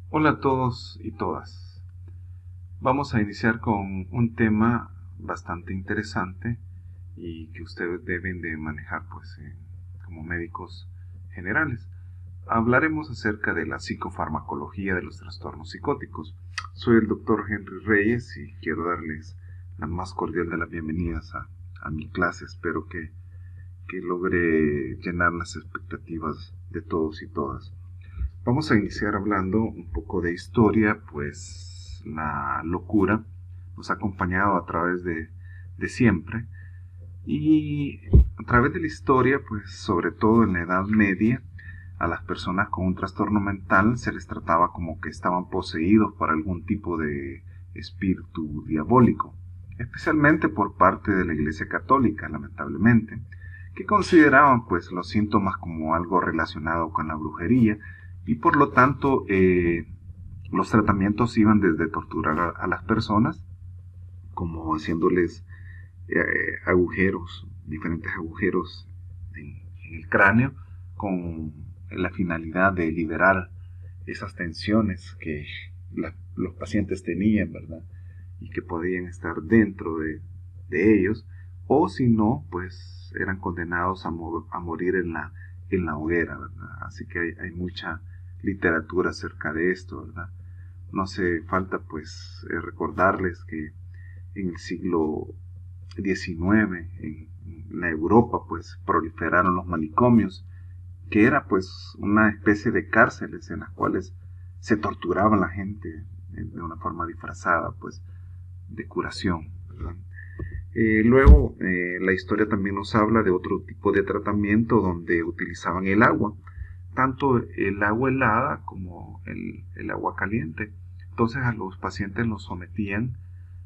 Hola a todos y todas. Vamos a iniciar con un tema bastante interesante y que ustedes deben de manejar como médicos generales. Hablaremos acerca de la psicofarmacología de los trastornos psicóticos. Soy el doctor Henry Reyes y quiero darles la más cordial de las bienvenidas a mi clase. Espero que logre llenar las expectativas de todos y todas. Vamos a iniciar hablando un poco de historia, pues la locura nos ha acompañado a través de siempre. Y a través de la historia, pues sobre todo en la Edad Media, a las personas con un trastorno mental se les trataba como que estaban poseídos por algún tipo de espíritu diabólico, especialmente por parte de la Iglesia Católica, lamentablemente, que consideraban pues los síntomas como algo relacionado con la brujería y por lo tanto los tratamientos iban desde torturar a las personas, como haciéndoles diferentes agujeros en el cráneo, con la finalidad de liberar esas tensiones que los pacientes tenían, ¿verdad? Y que podían estar dentro de ellos, o si no, pues eran condenados a morir en la hoguera, ¿verdad? Así que hay mucha literatura acerca de esto, ¿verdad? No hace falta pues recordarles que en el siglo XIX en la Europa pues proliferaron los manicomios, que era pues una especie de cárceles en las cuales se torturaba a la gente de una forma disfrazada pues de curación, ¿verdad? Luego la historia también nos habla de otro tipo de tratamiento donde utilizaban el agua, tanto el agua helada como el agua caliente. Entonces a los pacientes los sometían,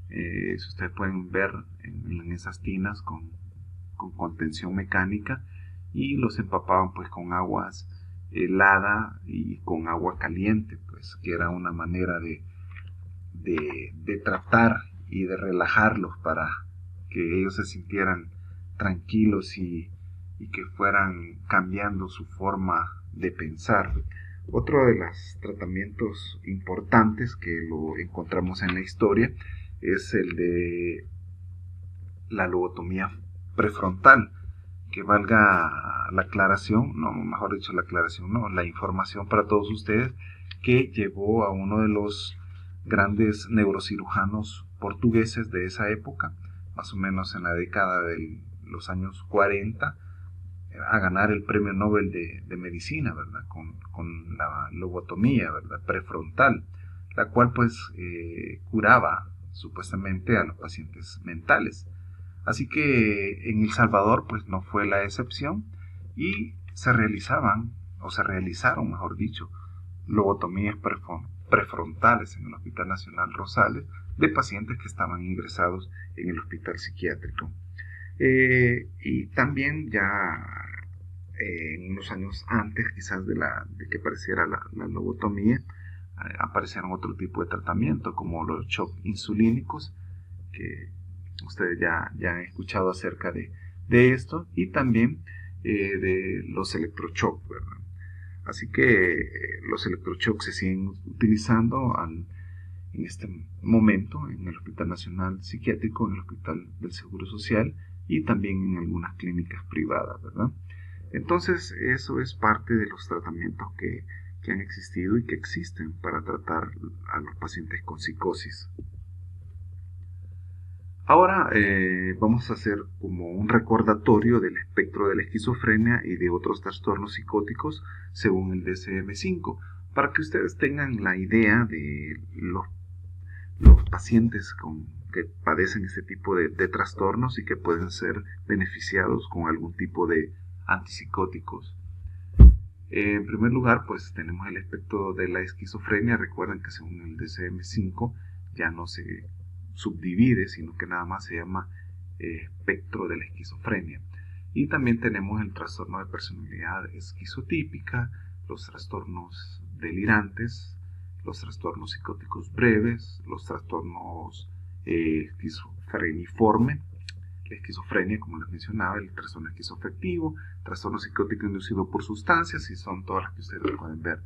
si ustedes pueden ver en esas tinas con contención mecánica, y los empapaban pues con aguas helada y con agua caliente, pues que era una manera de tratar y de relajarlos para que ellos se sintieran tranquilos y que fueran cambiando su forma de pensar. Otro de los tratamientos importantes que lo encontramos en la historia es el de la lobotomía prefrontal, que valga la aclaración, no, mejor dicho la aclaración, no, la información para todos ustedes, que llevó a uno de los grandes neurocirujanos portugueses de esa época, más o menos en la década de los años 40, a ganar el premio Nobel de medicina, ¿verdad? Con la lobotomía, ¿verdad? Prefrontal, la cual pues curaba supuestamente a los pacientes mentales. Así que en El Salvador pues no fue la excepción y se realizaban, o se realizaron mejor dicho, lobotomías prefrontales en el Hospital Nacional Rosales de pacientes que estaban ingresados en el hospital psiquiátrico. Y también ya en unos años antes quizás de que apareciera la lobotomía, aparecieron otro tipo de tratamiento como los shock insulínicos, que ustedes ya han escuchado acerca de esto, y también de los electroshocks, ¿verdad? Así que los electroshocks se siguen utilizando en este momento en el Hospital Nacional Psiquiátrico, en el Hospital del Seguro Social y también en algunas clínicas privadas, ¿verdad? Entonces, eso es parte de los tratamientos que han existido y que existen para tratar a los pacientes con psicosis. Ahora vamos a hacer como un recordatorio del espectro de la esquizofrenia y de otros trastornos psicóticos según el DSM-5, para que ustedes tengan la idea de los pacientes que padecen este tipo de trastornos y que pueden ser beneficiados con algún tipo de antipsicóticos. En primer lugar, pues tenemos el espectro de la esquizofrenia. Recuerden que según el DSM-5 ya no se subdivide, sino que nada más se llama espectro de la esquizofrenia. Y también tenemos el trastorno de personalidad esquizotípica, los trastornos delirantes, los trastornos psicóticos breves, los trastornos esquizofreniforme, la esquizofrenia, como les mencionaba, el trastorno esquizoafectivo, trastorno psicótico inducido por sustancias, y son todas las que ustedes pueden ver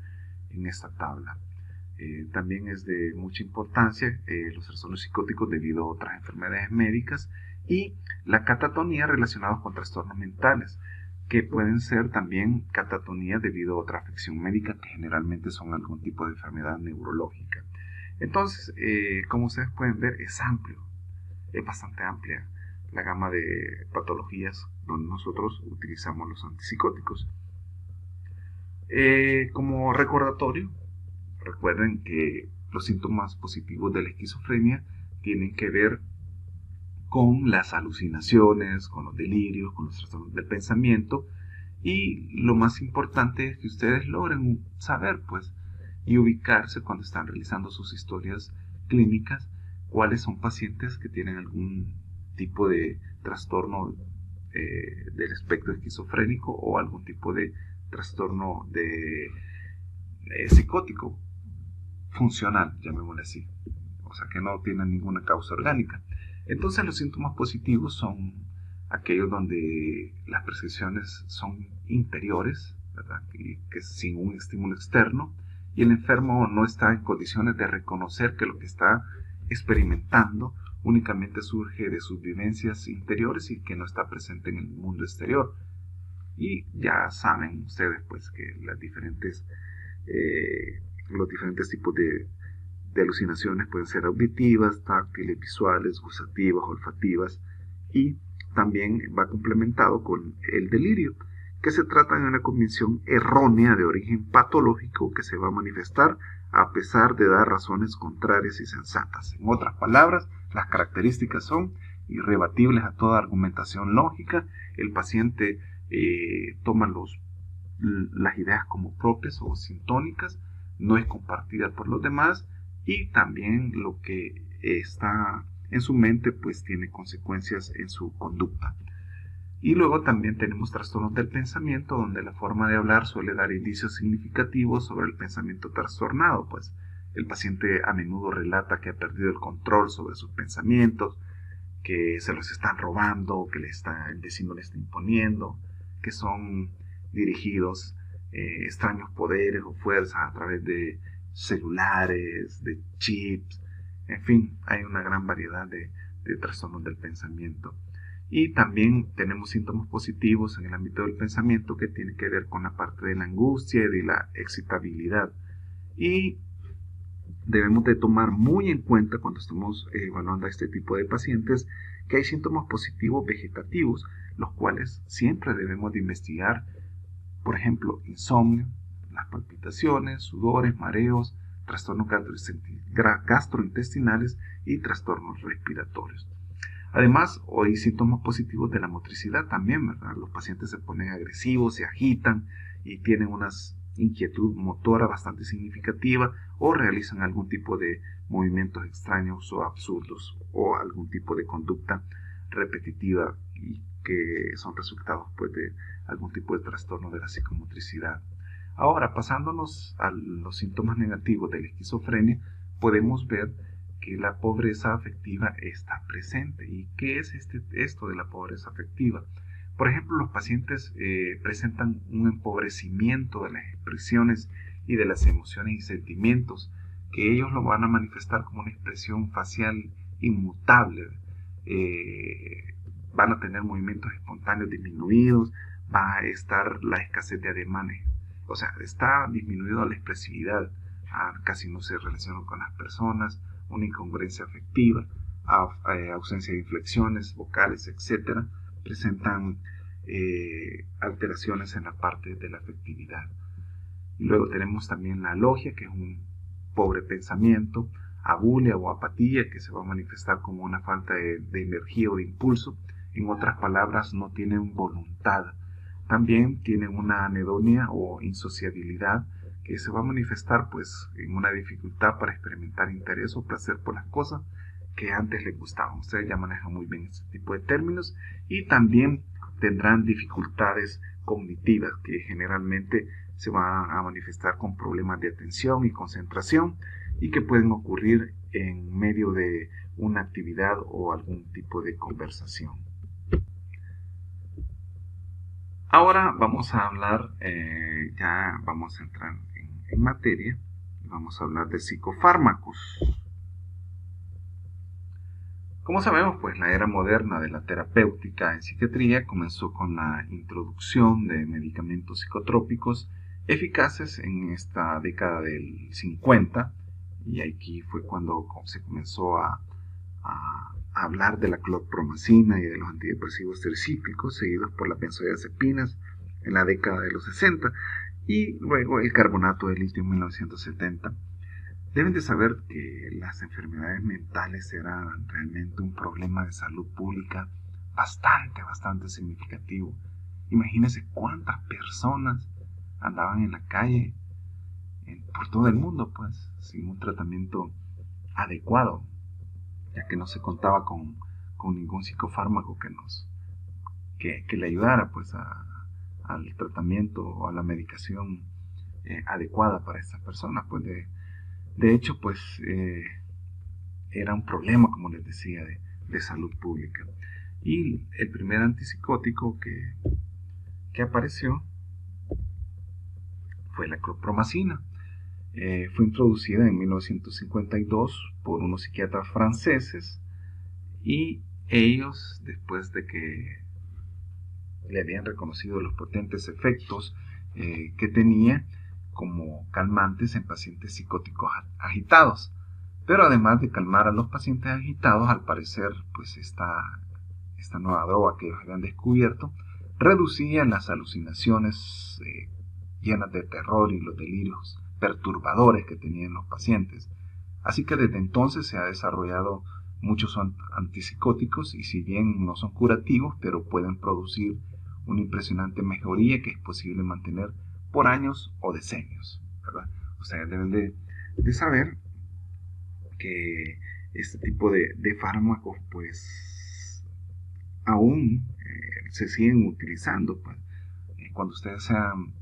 en esta tabla. También es de mucha importancia los trastornos psicóticos debido a otras enfermedades médicas y la catatonía relacionada con trastornos mentales, que pueden ser también catatonía debido a otra afección médica que generalmente son algún tipo de enfermedad neurológica. Entonces, como ustedes pueden ver, es amplio, es bastante amplia la gama de patologías donde nosotros utilizamos los antipsicóticos. Como recordatorio, recuerden que los síntomas positivos de la esquizofrenia tienen que ver con las alucinaciones, con los delirios, con los trastornos del pensamiento, y lo más importante es que ustedes logren saber pues y ubicarse cuando están realizando sus historias clínicas cuáles son pacientes que tienen algún tipo de trastorno del espectro esquizofrénico o algún tipo de trastorno de psicótico funcional, llamémosle así, o sea que no tienen ninguna causa orgánica. Entonces los síntomas positivos son aquellos donde las percepciones son interiores, ¿verdad? Que sin un estímulo externo, y el enfermo no está en condiciones de reconocer que lo que está experimentando únicamente surge de sus vivencias interiores y que no está presente en el mundo exterior. Y ya saben ustedes pues que los diferentes tipos de alucinaciones pueden ser auditivas, táctiles, visuales, gustativas, olfativas, y también va complementado con el delirio, que se trata de una convicción errónea de origen patológico que se va a manifestar a pesar de dar razones contrarias y sensatas. En otras palabras, las características son irrebatibles a toda argumentación lógica. El paciente toma las ideas como propias o sintónicas, no es compartida por los demás, y también lo que está en su mente pues tiene consecuencias en su conducta. Y luego también tenemos trastornos del pensamiento, donde la forma de hablar suele dar indicios significativos sobre el pensamiento trastornado, pues el paciente a menudo relata que ha perdido el control sobre sus pensamientos, que se los están robando, que el vecino le está imponiendo, que son dirigidos extraños poderes o fuerzas a través de celulares, de chips, en fin, hay una gran variedad de trastornos del pensamiento. Y también tenemos síntomas positivos en el ámbito del pensamiento que tiene que ver con la parte de la angustia y de la excitabilidad. Y debemos de tomar muy en cuenta cuando estamos evaluando a este tipo de pacientes que hay síntomas positivos vegetativos, los cuales siempre debemos de investigar. Por ejemplo, insomnio, las palpitaciones, sudores, mareos, trastornos gastrointestinales y trastornos respiratorios. Además, hay síntomas positivos de la motricidad también, ¿verdad? Los pacientes se ponen agresivos, se agitan y tienen una inquietud motora bastante significativa o realizan algún tipo de movimientos extraños o absurdos o algún tipo de conducta repetitiva y que son resultados pues, de algún tipo de trastorno de la psicomotricidad. Ahora, pasándonos a los síntomas negativos de la esquizofrenia, podemos ver que la pobreza afectiva está presente. ¿Y qué es esto de la pobreza afectiva? Por ejemplo, los pacientes presentan un empobrecimiento de las expresiones y de las emociones y sentimientos, que ellos lo van a manifestar como una expresión facial inmutable. Van a tener movimientos espontáneos disminuidos, va a estar la escasez de ademanes, o sea, está disminuida la expresividad, casi no se relaciona con las personas, una incongruencia afectiva, ausencia de inflexiones vocales, etc. Presentan alteraciones en la parte de la afectividad. Y luego tenemos también la alogia, que es un pobre pensamiento, abulia o apatía, que se va a manifestar como una falta de energía o de impulso. En otras palabras, no tienen voluntad. También tienen una anedonia o insociabilidad, que se va a manifestar pues en una dificultad para experimentar interés o placer por las cosas que antes les gustaban. Ustedes ya manejan muy bien este tipo de términos. Y también tendrán dificultades cognitivas, que generalmente se van a manifestar con problemas de atención y concentración y que pueden ocurrir en medio de una actividad o algún tipo de conversación. Ahora vamos a hablar, ya vamos a entrar en materia Vamos a hablar de psicofármacos. Como sabemos, pues la era moderna de la terapéutica en psiquiatría comenzó con la introducción de medicamentos psicotrópicos eficaces en esta década del 50, y aquí fue cuando se comenzó a hablar de la clorpromacina y de los antidepresivos tricíclicos, seguidos por las benzodiazepinas en la década de los 60, y luego el carbonato de litio en 1970. Deben de saber que las enfermedades mentales eran realmente un problema de salud pública bastante significativo. Imagínense cuántas personas andaban en la calle por todo el mundo, pues, sin un tratamiento adecuado, ya que no se contaba con ningún psicofármaco que le ayudara, pues, al tratamiento o a la medicación adecuada para estas personas, pues. De hecho, pues era un problema, como les decía, de salud pública. Y el primer antipsicótico que apareció fue la clorpromacina. Fue introducida en 1952 por unos psiquiatras franceses, y ellos, después de que le habían reconocido los potentes efectos que tenía como calmantes en pacientes psicóticos agitados. Pero además de calmar a los pacientes agitados, al parecer, pues esta nueva droga que ellos habían descubierto reducía las alucinaciones llenas de terror y los delirios perturbadores que tenían los pacientes. Así que desde entonces se ha desarrollado muchos antipsicóticos, y si bien no son curativos, pero pueden producir una impresionante mejoría que es posible mantener por años o decenios, ¿verdad? O sea, deben de saber que este tipo de fármacos, pues, aún se siguen utilizando. Pues. Cuando ustedes sean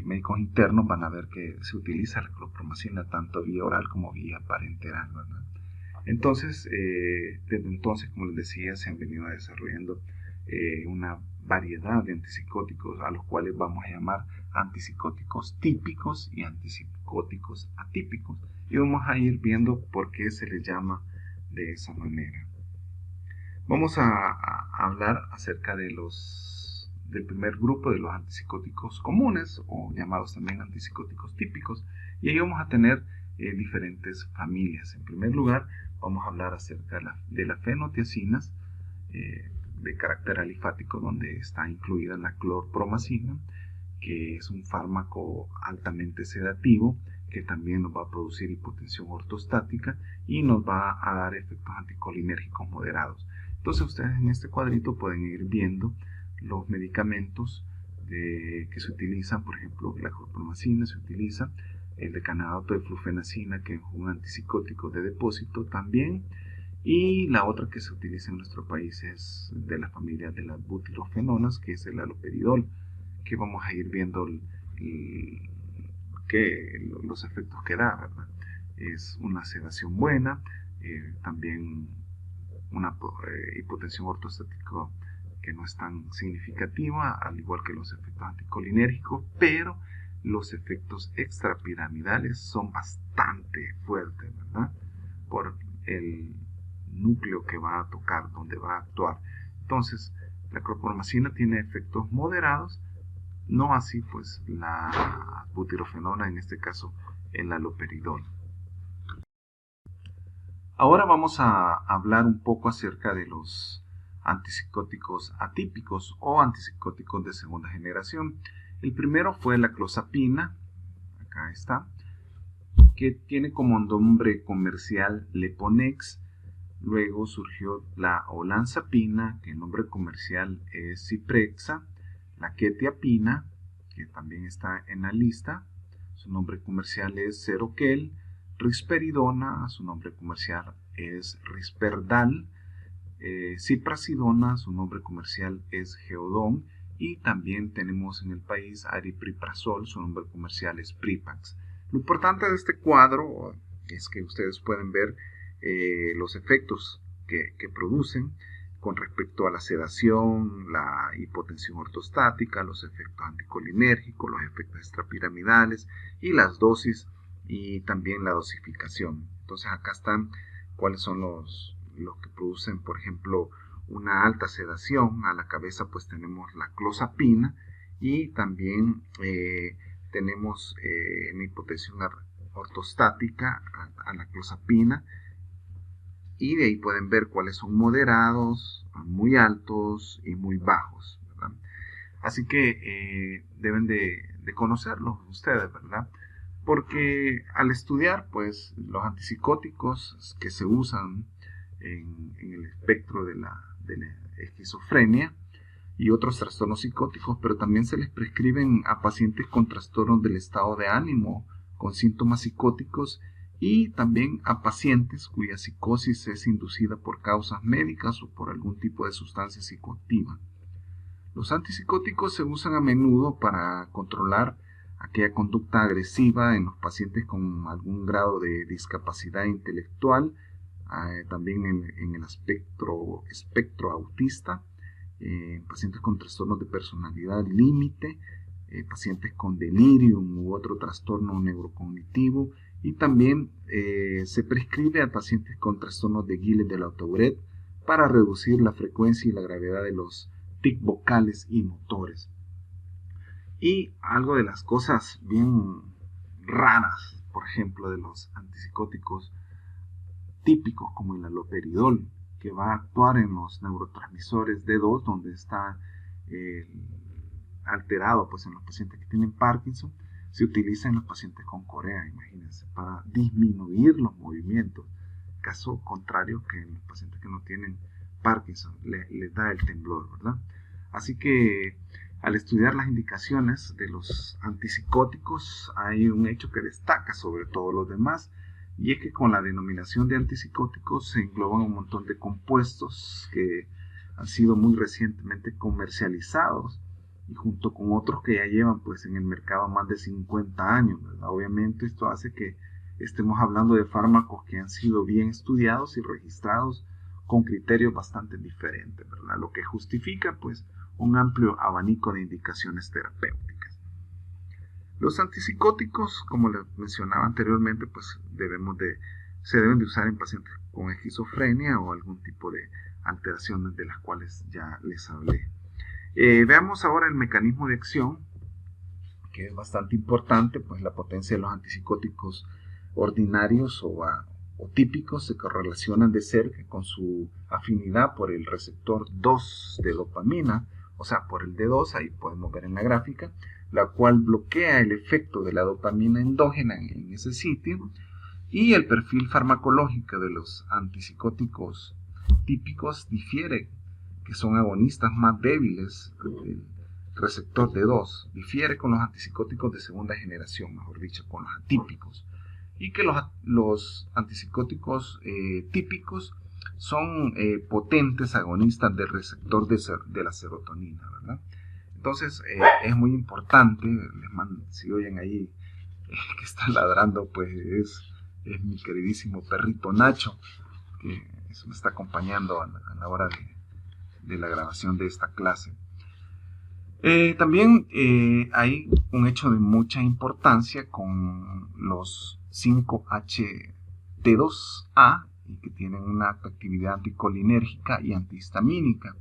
médicos internos, van a ver que se utiliza la clorpromacina tanto vía oral como vía parenteral, ¿verdad? Entonces, desde entonces, como les decía, se han venido desarrollando una variedad de antipsicóticos, a los cuales vamos a llamar antipsicóticos típicos y antipsicóticos atípicos, y vamos a ir viendo por qué se les llama de esa manera. Vamos a hablar acerca del primer grupo de los antipsicóticos comunes, o llamados también antipsicóticos típicos, y ahí vamos a tener diferentes familias. En primer lugar, vamos a hablar acerca de las fenotiacinas de carácter alifático, donde está incluida la clorpromacina, que es un fármaco altamente sedativo que también nos va a producir hipotensión ortostática y nos va a dar efectos anticolinérgicos moderados. Entonces ustedes en este cuadrito pueden ir viendo los medicamentos que se utilizan. Por ejemplo, la clorpromacina se utiliza, el decanato de flufenacina, que es un antipsicótico de depósito también, y la otra que se utiliza en nuestro país es de la familia de las butirofenonas, que es el haloperidol, que vamos a ir viendo los efectos que da, ¿verdad? Es una sedación buena, también una hipotensión ortostática que no es tan significativa, al igual que los efectos anticolinérgicos, pero los efectos extrapiramidales son bastante fuertes, ¿verdad? Por el núcleo que va a tocar, donde va a actuar. Entonces, la clorpromacina tiene efectos moderados, no así pues la butirofenona, en este caso el haloperidol. Ahora vamos a hablar un poco acerca de los antipsicóticos atípicos o antipsicóticos de segunda generación. El primero fue la clozapina, acá está, que tiene como nombre comercial Leponex. Luego surgió la olanzapina, que el nombre comercial es Ciprexa, la quetiapina, que también está en la lista, su nombre comercial es Seroquel, risperidona, su nombre comercial es Risperdal, ciprasidona, su nombre comercial es Geodon, y también tenemos en el país aripiprazol, su nombre comercial es Pripax. Lo importante de este cuadro es que ustedes pueden ver los efectos que producen con respecto a la sedación, la hipotensión ortostática, los efectos anticolinérgicos, los efectos extrapiramidales y las dosis y también la dosificación. Entonces acá están cuáles son los que producen, por ejemplo, una alta sedación. A la cabeza pues tenemos la clozapina y también tenemos una hipotensión ortostática a la clozapina, y de ahí pueden ver cuáles son moderados, muy altos y muy bajos, ¿verdad? Así que deben de conocerlos ustedes, ¿verdad? Porque al estudiar pues los antipsicóticos que se usan en el espectro de la esquizofrenia y otros trastornos psicóticos, pero también se les prescriben a pacientes con trastornos del estado de ánimo, con síntomas psicóticos, y también a pacientes cuya psicosis es inducida por causas médicas o por algún tipo de sustancia psicoactiva. Los antipsicóticos se usan a menudo para controlar aquella conducta agresiva en los pacientes con algún grado de discapacidad intelectual, también en el espectro autista, pacientes con trastornos de personalidad límite, pacientes con delirium u otro trastorno neurocognitivo, y también se prescribe a pacientes con trastornos de Guillain-Barré para reducir la frecuencia y la gravedad de los tics vocales y motores. Y algo de las cosas bien raras, por ejemplo, de los antipsicóticos típicos como el haloperidol, que va a actuar en los neurotransmisores D2, donde está alterado pues en los pacientes que tienen Parkinson, se utiliza en los pacientes con corea, imagínense, para disminuir los movimientos. Caso contrario que en los pacientes que no tienen Parkinson, les da el temblor, ¿verdad? Así que al estudiar las indicaciones de los antipsicóticos, hay un hecho que destaca sobre todos los demás, y es que con la denominación de antipsicóticos se engloban un montón de compuestos que han sido muy recientemente comercializados, y junto con otros que ya llevan pues en el mercado más de 50 años, ¿verdad? Obviamente esto hace que estemos hablando de fármacos que han sido bien estudiados y registrados con criterios bastante diferentes, ¿verdad? Lo que justifica pues un amplio abanico de indicaciones terapéuticas. Los antipsicóticos, como les mencionaba anteriormente, pues se deben de usar en pacientes con esquizofrenia o algún tipo de alteraciones de las cuales ya les hablé. Veamos ahora el mecanismo de acción, que es bastante importante, pues la potencia de los antipsicóticos ordinarios o típicos se correlacionan de cerca con su afinidad por el receptor 2 de dopamina, o sea, por el D2, ahí podemos ver en la gráfica, la cual bloquea el efecto de la dopamina endógena en ese sitio, y el perfil farmacológico de los antipsicóticos típicos difiere, que son agonistas más débiles del receptor D2, difiere con los antipsicóticos de segunda generación, mejor dicho, con los atípicos, y que los antipsicóticos típicos son potentes agonistas del receptor de la serotonina, ¿verdad? Entonces es muy importante, si oyen ahí que está ladrando, pues es mi queridísimo perrito Nacho, que eso me está acompañando a la hora de la grabación de esta clase. También hay un hecho de mucha importancia con los 5-HT2A, que tienen una actividad anticolinérgica y antihistamínica.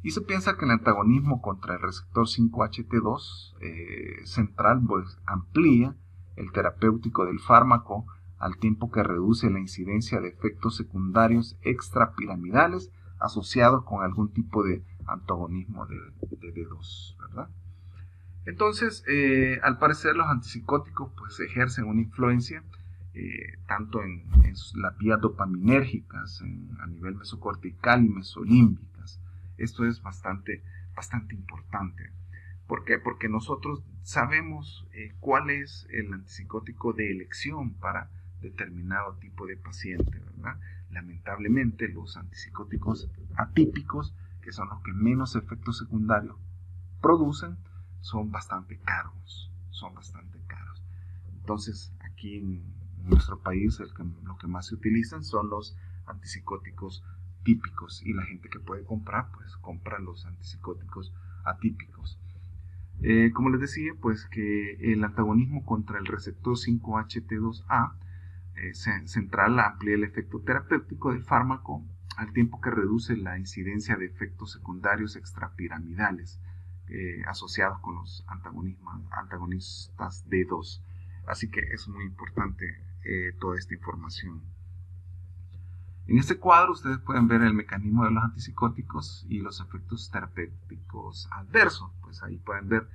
Y se piensa que el antagonismo contra el receptor 5-HT2 central pues, amplía el terapéutico del fármaco al tiempo que reduce la incidencia de efectos secundarios extrapiramidales asociados con algún tipo de antagonismo de D2, ¿verdad? Entonces, al parecer los antipsicóticos pues ejercen una influencia tanto en las vías dopaminérgicas a nivel mesocortical y mesolímbicas. Esto es bastante importante. ¿Por qué? Porque nosotros sabemos cuál es el antipsicótico de elección para determinado tipo de paciente, ¿verdad? Lamentablemente los antipsicóticos atípicos, que son los que menos efectos secundarios producen, son bastante caros. Entonces, aquí en nuestro país lo que más se utilizan son los antipsicóticos típicos, y la gente que puede comprar, pues compra los antipsicóticos atípicos. Como les decía, pues que el antagonismo contra el receptor 5-HT2A central amplía el efecto terapéutico del fármaco al tiempo que reduce la incidencia de efectos secundarios extrapiramidales asociados con los antagonistas D2. Así que es muy importante toda esta información. En este cuadro ustedes pueden ver el mecanismo de los antipsicóticos y los efectos terapéuticos adversos. Pues ahí pueden ver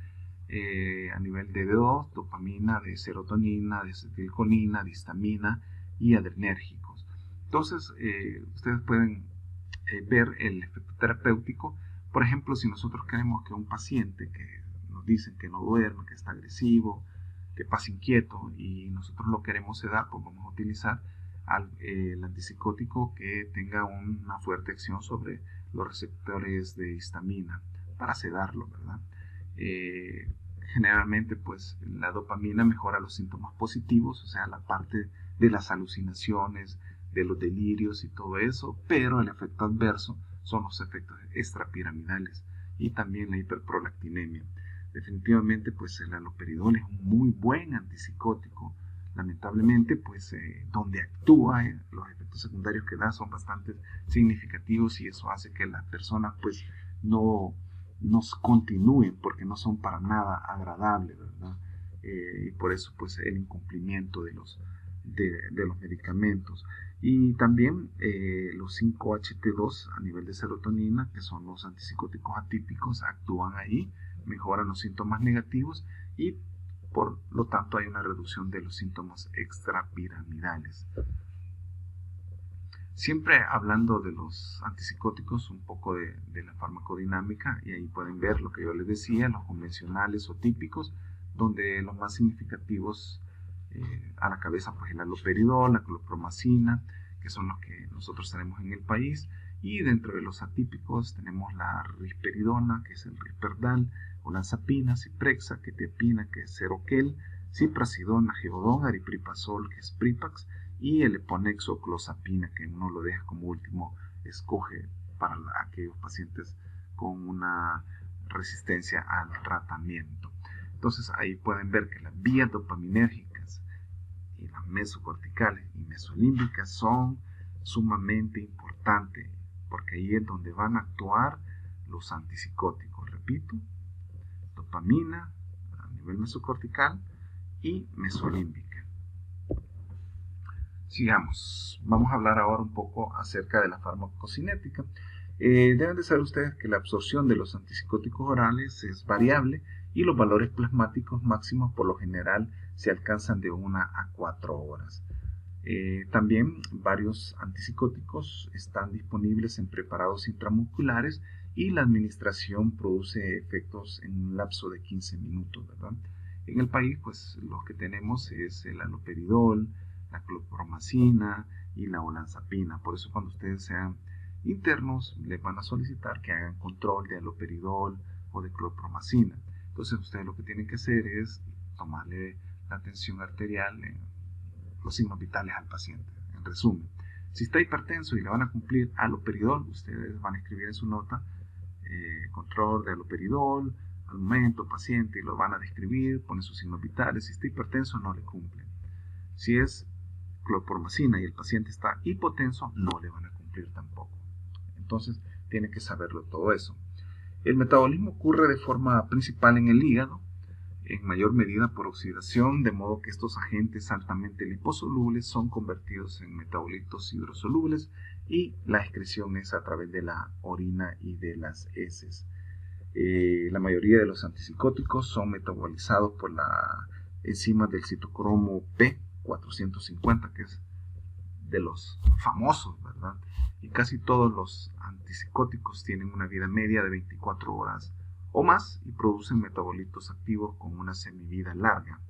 a nivel de D2, dopamina, de serotonina, de acetilcolina, de histamina y adrenérgicos. Entonces, ustedes pueden ver el efecto terapéutico. Por ejemplo, si nosotros queremos que un paciente que nos dicen que no duerme, que está agresivo, que pasa inquieto y nosotros lo queremos sedar, pues vamos a utilizar el antipsicótico que tenga una fuerte acción sobre los receptores de histamina para sedarlo, ¿verdad? Generalmente pues la dopamina mejora los síntomas positivos, o sea, la parte de las alucinaciones, de los delirios y todo eso, pero el efecto adverso son los efectos extrapiramidales y también la hiperprolactinemia. Definitivamente pues el haloperidol es un muy buen antipsicótico. Lamentablemente pues donde actúa los efectos secundarios que da son bastante significativos y eso hace que las personas pues no nos continúen porque no son para nada agradables, ¿verdad? Y por eso pues el incumplimiento de los medicamentos. Y también los 5-HT2 a nivel de serotonina, que son los antipsicóticos atípicos, actúan ahí, mejoran los síntomas negativos y por lo tanto hay una reducción de los síntomas extrapiramidales. Siempre hablando de los antipsicóticos, un poco de la farmacodinámica, y ahí pueden ver lo que yo les decía, los convencionales o típicos, donde los más significativos a la cabeza, pues el haloperidol, la clorpromacina, que son los que nosotros tenemos en el país, y dentro de los atípicos tenemos la risperidona, que es el risperdal, olanzapina, ciprexa, quetiapina, que es seroquel, ciprasidona, geodon, aripiprazol, que es pripax, y el eponexo clozapina, que uno lo deja como último escoge para aquellos pacientes con una resistencia al tratamiento. Entonces ahí pueden ver que las vías dopaminérgicas y las mesocorticales y mesolímbicas son sumamente importantes porque ahí es donde van a actuar los antipsicóticos. Repito, dopamina a nivel mesocortical y mesolímbica. Sigamos, vamos a hablar ahora un poco acerca de la farmacocinética. Deben de saber ustedes que la absorción de los antipsicóticos orales es variable y los valores plasmáticos máximos por lo general se alcanzan de 1 a 4 horas. También varios antipsicóticos están disponibles en preparados intramusculares y la administración produce efectos en un lapso de 15 minutos, ¿verdad? En el país, pues los que tenemos es el haloperidol, la clorpromacina y la olanzapina. Por eso cuando ustedes sean internos les van a solicitar que hagan control de haloperidol o de clorpromacina. Entonces ustedes lo que tienen que hacer es tomarle la tensión arterial, los signos vitales al paciente. En resumen, si está hipertenso y le van a cumplir haloperidol, ustedes van a escribir en su nota control de haloperidol, al momento, paciente, y lo van a describir, ponen sus signos vitales. Si está hipertenso no le cumplen. Si es clorpromacina y el paciente está hipotenso, no le van a cumplir tampoco. Entonces, tiene que saberlo todo eso. El metabolismo ocurre de forma principal en el hígado, en mayor medida por oxidación, de modo que estos agentes altamente liposolubles son convertidos en metabolitos hidrosolubles y la excreción es a través de la orina y de las heces. La mayoría de los antipsicóticos son metabolizados por la enzima del citocromo P450, que es de los famosos, ¿verdad? Y casi todos los antipsicóticos tienen una vida media de 24 horas o más y producen metabolitos activos con una semivida larga.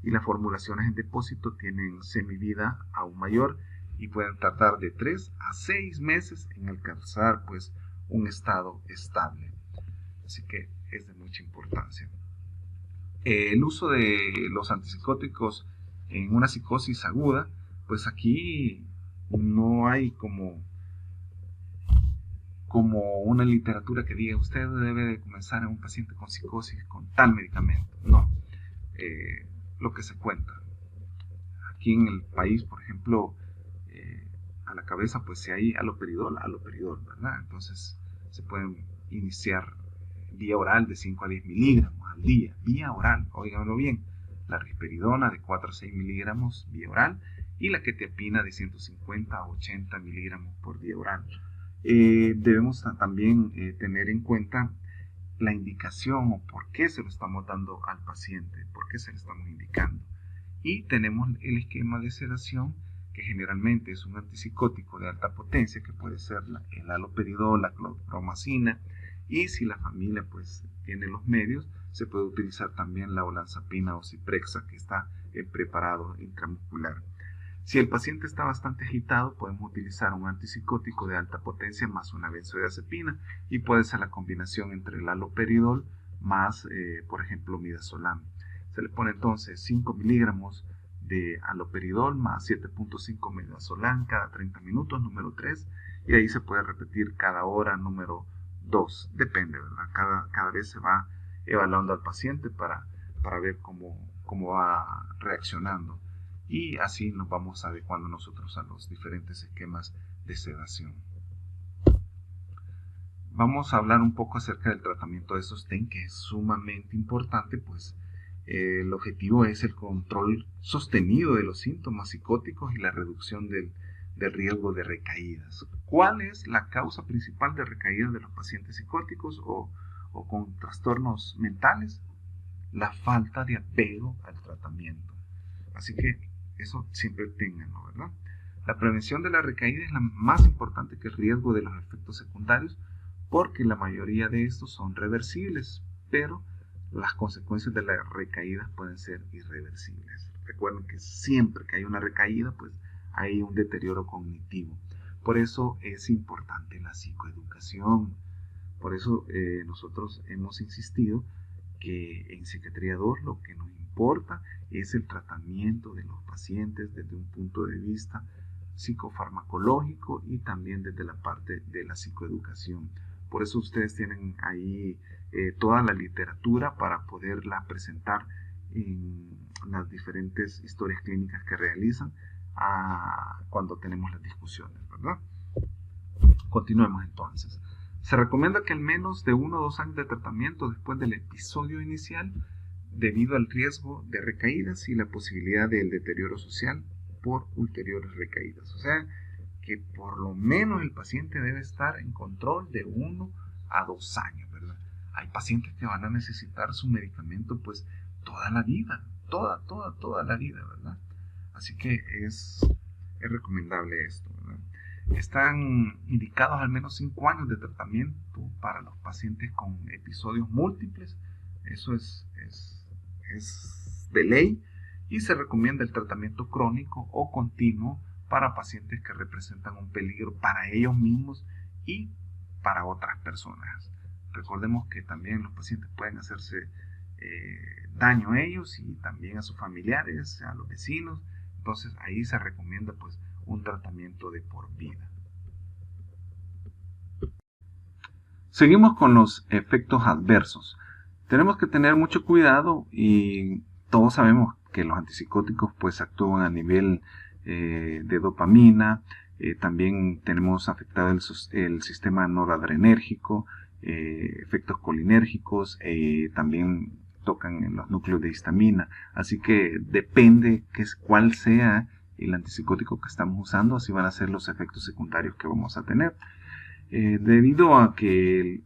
Y las formulaciones en depósito tienen semivida aún mayor y pueden tardar de 3 a 6 meses en alcanzar pues un estado estable. Así que es de mucha importancia. El uso de los antipsicóticos en una psicosis aguda, pues aquí no hay como como una literatura que diga usted debe de comenzar en un paciente con psicosis con tal medicamento. No, lo que se cuenta. Aquí en el país, por ejemplo, a la cabeza, pues si hay haloperidol, ¿verdad? Entonces se pueden iniciar vía oral de 5 a 10 miligramos al día, vía oral, óiganlo bien, la risperidona de 4 a 6 miligramos vía oral y la quetiapina de 150 a 80 miligramos por vía oral. Debemos también tener en cuenta la indicación o por qué se lo estamos dando al paciente, por qué se lo estamos indicando. Y tenemos el esquema de sedación, que generalmente es un antipsicótico de alta potencia, que puede ser el haloperidol, la clorpromacina, y si la familia pues tiene los medios, se puede utilizar también la olanzapina o ciprexa, que está en preparado intramuscular. Si el paciente está bastante agitado, podemos utilizar un antipsicótico de alta potencia más una benzodiazepina, y puede ser la combinación entre el haloperidol más, por ejemplo, midazolam. Se le pone entonces 5 miligramos de haloperidol más 7.5 midazolam cada 30 minutos, número 3, y ahí se puede repetir cada hora, número 2, depende, ¿verdad? Cada vez se va evaluando al paciente para ver cómo va reaccionando, y así nos vamos adecuando nosotros a los diferentes esquemas de sedación. Vamos a hablar un poco acerca del tratamiento de sostén, que es sumamente importante, pues el objetivo es el control sostenido de los síntomas psicóticos y la reducción del riesgo de recaídas. ¿Cuál es la causa principal de recaídas de los pacientes psicóticos o con trastornos mentales? La falta de apego al tratamiento. Así que eso siempre ténganlo, ¿verdad? La prevención de la recaída es la más importante que el riesgo de los efectos secundarios, porque la mayoría de estos son reversibles, pero las consecuencias de la recaída pueden ser irreversibles. Recuerden que siempre que hay una recaída, pues hay un deterioro cognitivo. Por eso es importante la psicoeducación. Por eso nosotros hemos insistido que en Psiquiatría 2 lo que nos importa es el tratamiento de los pacientes desde un punto de vista psicofarmacológico y también desde la parte de la psicoeducación. Por eso ustedes tienen ahí toda la literatura para poderla presentar en las diferentes historias clínicas que realizan cuando tenemos las discusiones, ¿verdad? Continuemos entonces. Se recomienda que al menos de 1 o 2 años de tratamiento después del episodio inicial, debido al riesgo de recaídas y la posibilidad del deterioro social por ulteriores recaídas. O sea, que por lo menos el paciente debe estar en control de 1 a 2 años, ¿verdad? Hay pacientes que van a necesitar su medicamento pues toda la vida, toda la vida, ¿verdad? Así que es recomendable esto, ¿verdad? Están indicados al menos 5 años de tratamiento para los pacientes con episodios múltiples. Eso es de ley, y se recomienda el tratamiento crónico o continuo para pacientes que representan un peligro para ellos mismos y para otras personas. Recordemos que también los pacientes pueden hacerse daño a ellos y también a sus familiares, a los vecinos. Entonces ahí se recomienda pues un tratamiento de por vida. Seguimos con los efectos adversos. Tenemos que tener mucho cuidado, y todos sabemos que los antipsicóticos pues actúan a nivel de dopamina. También tenemos afectado el sistema noradrenérgico, efectos colinérgicos, también tocan en los núcleos de histamina. Así que depende cuál sea el antipsicótico que estamos usando, así van a ser los efectos secundarios que vamos a tener. Debido a que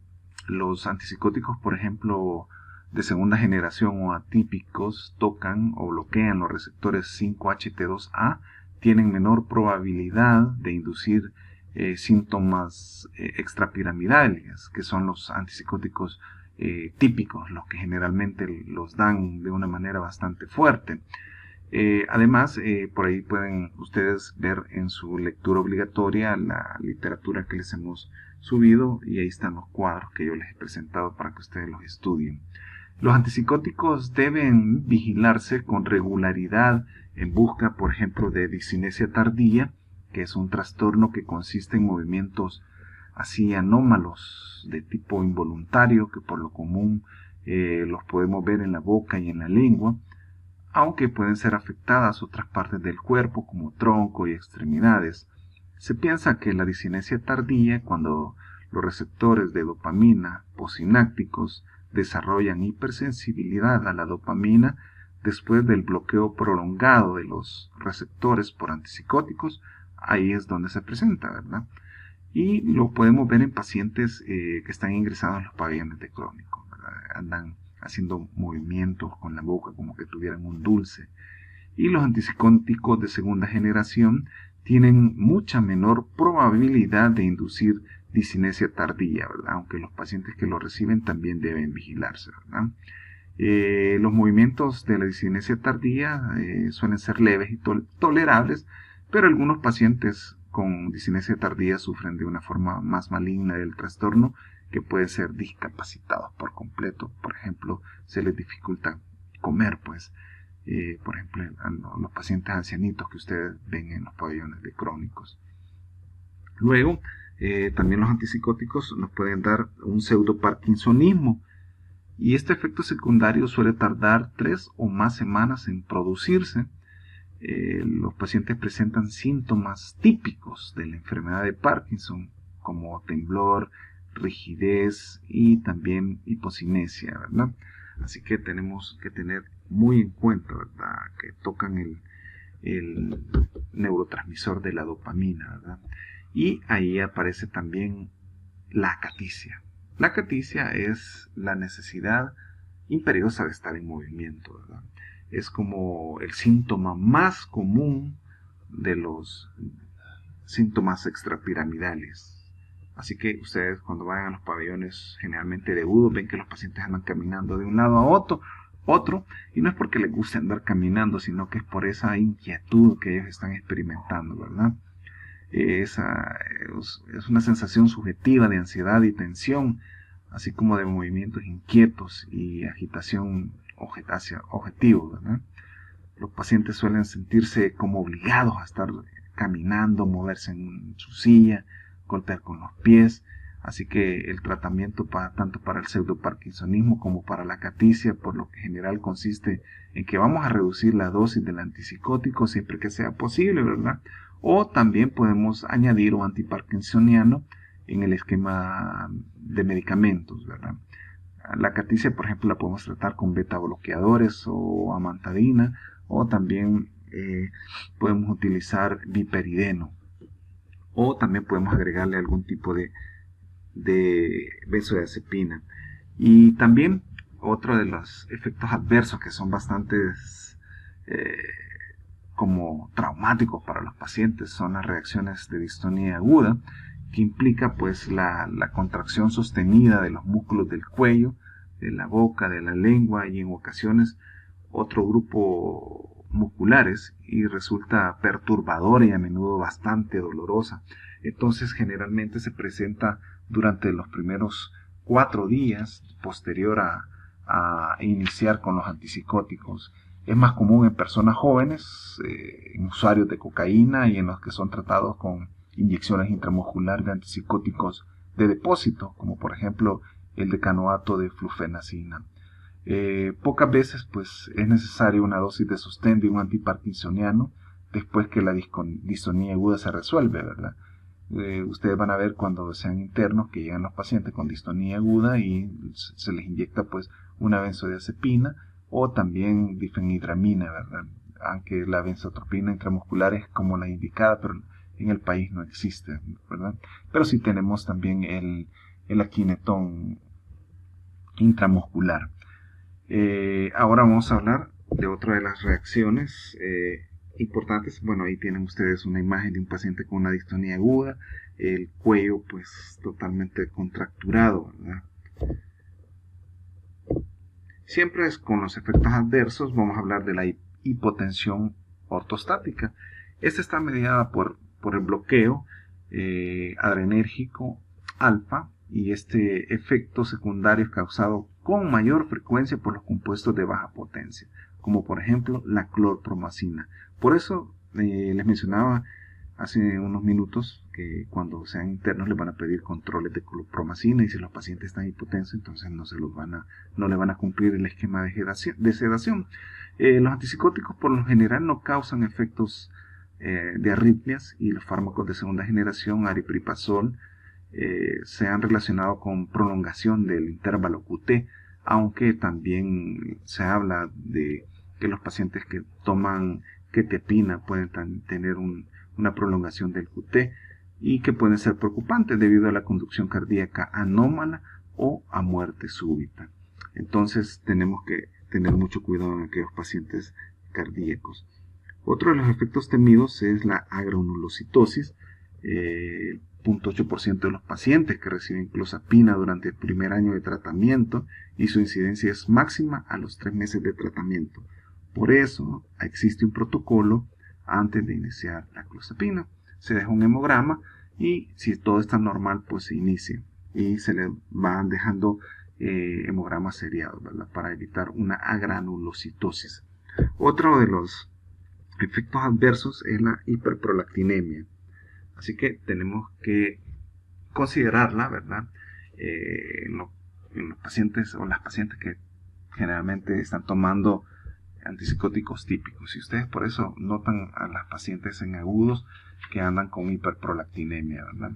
los antipsicóticos, por ejemplo, de segunda generación o atípicos, tocan o bloquean los receptores 5-HT2A, tienen menor probabilidad de inducir síntomas extrapiramidales, que son los antipsicóticos típicos, los que generalmente los dan de una manera bastante fuerte. Además, por ahí pueden ustedes ver en su lectura obligatoria la literatura que les hemos subido, y ahí están los cuadros que yo les he presentado para que ustedes los estudien. Los antipsicóticos deben vigilarse con regularidad en busca, por ejemplo, de discinesia tardía, que es un trastorno que consiste en movimientos así anómalos de tipo involuntario, que por lo común los podemos ver en la boca y en la lengua, aunque pueden ser afectadas otras partes del cuerpo como tronco y extremidades. Se piensa que la discinesia tardía, cuando los receptores de dopamina posinápticos desarrollan hipersensibilidad a la dopamina después del bloqueo prolongado de los receptores por antipsicóticos, ahí es donde se presenta, ¿verdad? Y lo podemos ver en pacientes que están ingresados en los pabellones de crónico, ¿verdad? Andan haciendo movimientos con la boca como que tuvieran un dulce. Y los antipsicóticos de segunda generación tienen mucha menor probabilidad de inducir discinesia tardía, ¿verdad? Aunque los pacientes que lo reciben también deben vigilarse, ¿verdad? Los movimientos de la discinesia tardía suelen ser leves y tolerables, pero algunos pacientes con discinesia tardía sufren de una forma más maligna del trastorno, que puede ser discapacitados por completo. Por ejemplo, se les dificulta comer, pues, por ejemplo, a los pacientes ancianitos que ustedes ven en los pabellones de crónicos. Luego, también los antipsicóticos nos pueden dar un pseudoparkinsonismo, y este efecto secundario suele tardar 3 o más semanas en producirse. Los pacientes presentan síntomas típicos de la enfermedad de Parkinson, como temblor, rigidez y también hipocinesia, ¿verdad? Así que tenemos que tener muy en cuenta, ¿verdad?, que tocan el neurotransmisor de la dopamina, ¿verdad? Y ahí aparece también la acaticia. La acaticia es la necesidad imperiosa de estar en movimiento, ¿verdad? Es como el síntoma más común de los síntomas extrapiramidales. Así que ustedes, cuando vayan a los pabellones generalmente de UDO, ven que los pacientes andan caminando de un lado a otro, y no es porque les guste andar caminando, sino que es por esa inquietud que ellos están experimentando, ¿verdad? Esa es una sensación subjetiva de ansiedad y tensión, así como de movimientos inquietos y agitación hacia objetivos, ¿verdad? Los pacientes suelen sentirse como obligados a estar caminando, moverse en su silla, golpear con los pies. Así que el tratamiento tanto para el pseudoparkinsonismo como para la acaticia, por lo que en general consiste en que vamos a reducir la dosis del antipsicótico siempre que sea posible, ¿verdad? O también podemos añadir un antiparkinsoniano en el esquema de medicamentos, ¿verdad? La acaticia, por ejemplo, la podemos tratar con beta bloqueadores o amantadina, o también podemos utilizar viperideno, o también podemos agregarle algún tipo de benzodiazepina. Y también otro de los efectos adversos que son bastante como traumáticos para los pacientes son las reacciones de distonía aguda, que implica pues la contracción sostenida de los músculos del cuello, de la boca, de la lengua y en ocasiones otro grupo musculares, y resulta perturbadora y a menudo bastante dolorosa. Entonces generalmente se presenta durante los primeros 4 días posterior a iniciar con los antipsicóticos. Es más común en personas jóvenes, en usuarios de cocaína y en los que son tratados con inyecciones intramusculares de antipsicóticos de depósito, como por ejemplo el decanoato de flufenacina. Pocas veces pues es necesaria una dosis de sostén de un antiparkinsoniano después que la distonía aguda se resuelve, ¿verdad? Ustedes van a ver cuando sean internos que llegan los pacientes con distonía aguda y se les inyecta pues una benzodiazepina o también difenhidramina, ¿verdad? Aunque la benzotropina intramuscular es como la indicada, pero en el país no existe, ¿verdad? Pero sí tenemos también el aquinetón intramuscular. Ahora vamos a hablar de otra de las reacciones importantes. Bueno, ahí tienen ustedes una imagen de un paciente con una distonía aguda, el cuello pues totalmente contracturado, ¿verdad? Siempre es con los efectos adversos. Vamos a hablar de la hipotensión ortostática. Esta está mediada por el bloqueo adrenérgico alfa, y este efecto secundario es causado con mayor frecuencia por los compuestos de baja potencia, como por ejemplo la clorpromazina. Por eso les mencionaba hace unos minutos que cuando sean internos les van a pedir controles de clorpromacina, y si los pacientes están hipotensos, entonces no le van a cumplir el esquema de sedación. Los antipsicóticos por lo general no causan efectos de arritmias, y los fármacos de segunda generación, aripiprazol, se han relacionado con prolongación del intervalo QT, aunque también se habla de que los pacientes que toman quetiapina pueden tener una prolongación del QT, y que pueden ser preocupantes debido a la conducción cardíaca anómala o a muerte súbita. Entonces tenemos que tener mucho cuidado en aquellos pacientes cardíacos. Otro de los efectos temidos es la agranulocitosis. 0.8% de los pacientes que reciben clozapina durante el primer año de tratamiento, y su incidencia es máxima a los 3 meses de tratamiento. Por eso existe un protocolo antes de iniciar la clozapina. Se deja un hemograma, y si todo está normal, pues se inicia, y se le van dejando hemogramas seriados, ¿verdad?, para evitar una agranulocitosis. Otro de los efectos adversos es la hiperprolactinemia. Así que tenemos que considerarla, ¿verdad?, en los pacientes o las pacientes que generalmente están tomando antipsicóticos típicos. Y ustedes por eso notan a las pacientes en agudos que andan con hiperprolactinemia, ¿verdad?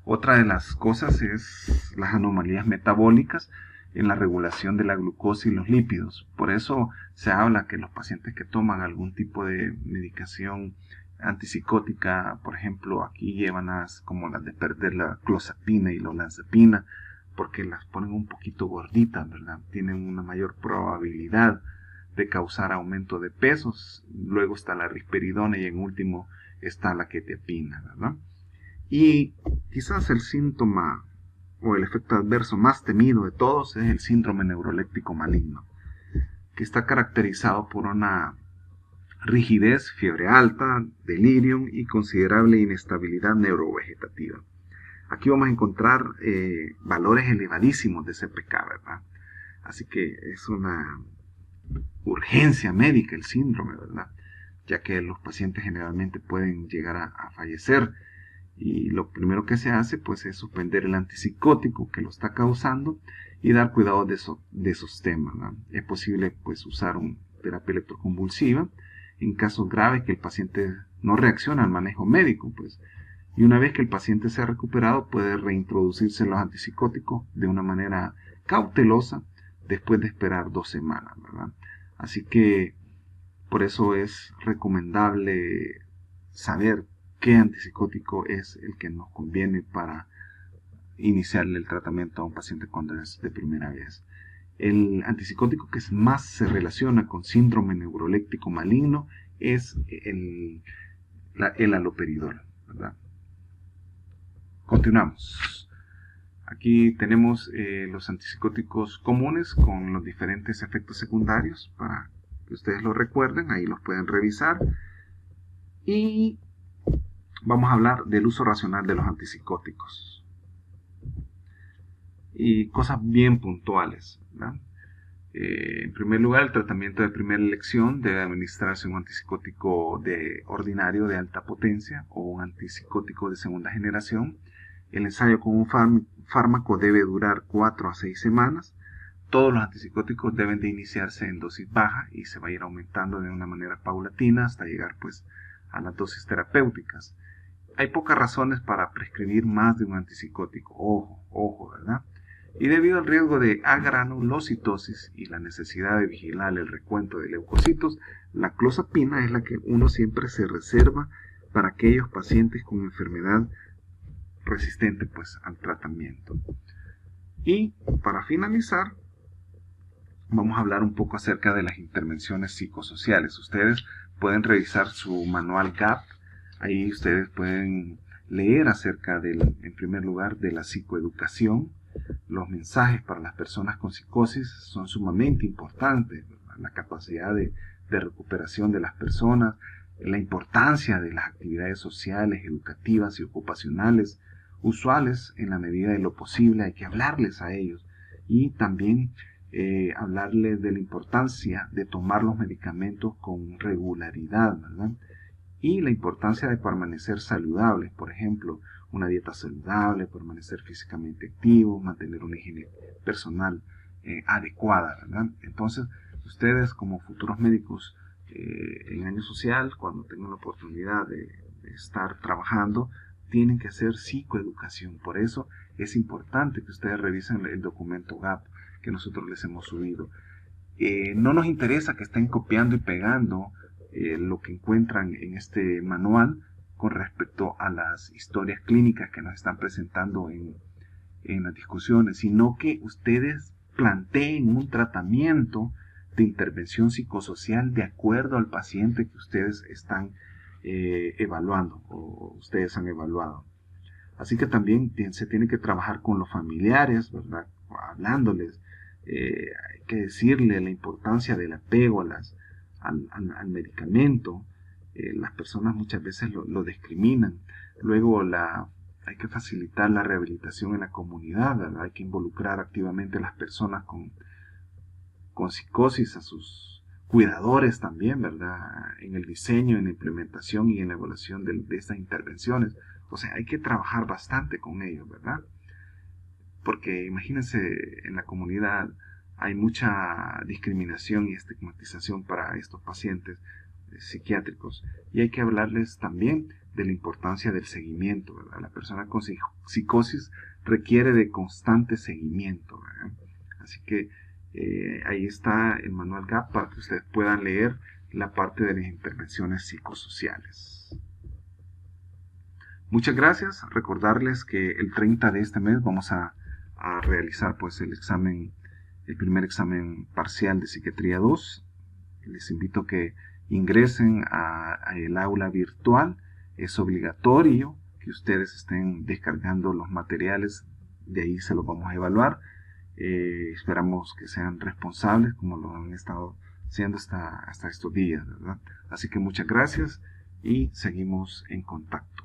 Otra de las cosas es las anomalías metabólicas en la regulación de la glucosa y los lípidos. Por eso se habla que los pacientes que toman algún tipo de medicación antipsicótica, por ejemplo, aquí llevan como las de perder la clozapina y la olanzapina, porque las ponen un poquito gorditas, ¿verdad? Tienen una mayor probabilidad de causar aumento de pesos. Luego está la risperidona, y en último está la quetiapina, ¿verdad? Y quizás el síntoma o el efecto adverso más temido de todos es el síndrome neuroléptico maligno, que está caracterizado por una rigidez, fiebre alta, delirium y considerable inestabilidad neurovegetativa. Aquí vamos a encontrar valores elevadísimos de CPK, ¿verdad? Así que es una urgencia médica el síndrome, ¿verdad?, ya que los pacientes generalmente pueden llegar a fallecer, y lo primero que se hace pues es suspender el antipsicótico que lo está causando y dar cuidado de sostén, ¿verdad? Es posible pues usar una terapia electroconvulsiva en casos graves que el paciente no reacciona al manejo médico, pues, y una vez que el paciente se ha recuperado puede reintroducirse los antipsicóticos de una manera cautelosa después de esperar 2 semanas, ¿verdad? Así que por eso es recomendable saber qué antipsicótico es el que nos conviene para iniciarle el tratamiento a un paciente cuando es de primera vez. El antipsicótico que más se relaciona con síndrome neuroléptico maligno es el haloperidol, ¿verdad? Continuamos. Aquí tenemos los antipsicóticos comunes con los diferentes efectos secundarios para que ustedes lo recuerden, ahí los pueden revisar. Y vamos a hablar del uso racional de los antipsicóticos y cosas bien puntuales, ¿verdad? En primer lugar, el tratamiento de primera elección debe administrarse un antipsicótico ordinario de alta potencia o un antipsicótico de segunda generación. El ensayo con un fármaco debe durar 4 a 6 semanas. Todos los antipsicóticos deben de iniciarse en dosis baja y se va a ir aumentando de una manera paulatina hasta llegar pues a las dosis terapéuticas. Hay pocas razones para prescribir más de un antipsicótico, ojo, ¿verdad? Y debido al riesgo de agranulocitosis y la necesidad de vigilar el recuento de leucocitos, la clozapina es la que uno siempre se reserva para aquellos pacientes con enfermedad resistente pues al tratamiento. Y para finalizar, vamos a hablar un poco acerca de las intervenciones psicosociales. Ustedes pueden revisar su manual GAP. Ahí ustedes pueden leer acerca en primer lugar, de la psicoeducación. Los mensajes para las personas con psicosis son sumamente importantes, ¿verdad? La capacidad de recuperación de las personas, la importancia de las actividades sociales, educativas y ocupacionales usuales. En la medida de lo posible hay que hablarles a ellos, y también hablarles de la importancia de tomar los medicamentos con regularidad, ¿verdad? y la importancia de permanecer saludables, por ejemplo, una dieta saludable, permanecer físicamente activo, mantener una higiene personal adecuada, ¿verdad? Entonces, ustedes como futuros médicos en año social, cuando tengan la oportunidad de estar trabajando, tienen que hacer psicoeducación. Por eso es importante que ustedes revisen el documento GAP que nosotros les hemos subido. No nos interesa que estén copiando y pegando lo que encuentran en este manual con respecto a las historias clínicas que nos están presentando en las discusiones, sino que ustedes planteen un tratamiento de intervención psicosocial de acuerdo al paciente que ustedes están evaluando o ustedes han evaluado. Así que también se tiene que trabajar con los familiares, ¿verdad? Hablándoles. Hay que decirle la importancia del apego al medicamento. Las personas muchas veces lo discriminan. Luego hay que facilitar la rehabilitación en la comunidad, ¿verdad? Hay que involucrar activamente a las personas con psicosis, a sus cuidadores también, ¿verdad? En el diseño, en la implementación y en la evaluación de estas intervenciones. O sea, hay que trabajar bastante con ellos, ¿verdad? Porque imagínense, en la comunidad hay mucha discriminación y estigmatización para estos pacientes psiquiátricos, y hay que hablarles también de la importancia del seguimiento, ¿verdad? La persona con psicosis requiere de constante seguimiento, ¿verdad? Así que ahí está el manual GAP para que ustedes puedan leer la parte de las intervenciones psicosociales. Muchas gracias. Recordarles que el 30 de este mes vamos a realizar pues el primer examen parcial de Psiquiatría 2. Les invito a que ingresen a el aula virtual. Es obligatorio que ustedes estén descargando los materiales, de ahí se los vamos a evaluar. Esperamos que sean responsables como lo han estado siendo hasta estos días, ¿verdad? Así que muchas gracias y seguimos en contacto.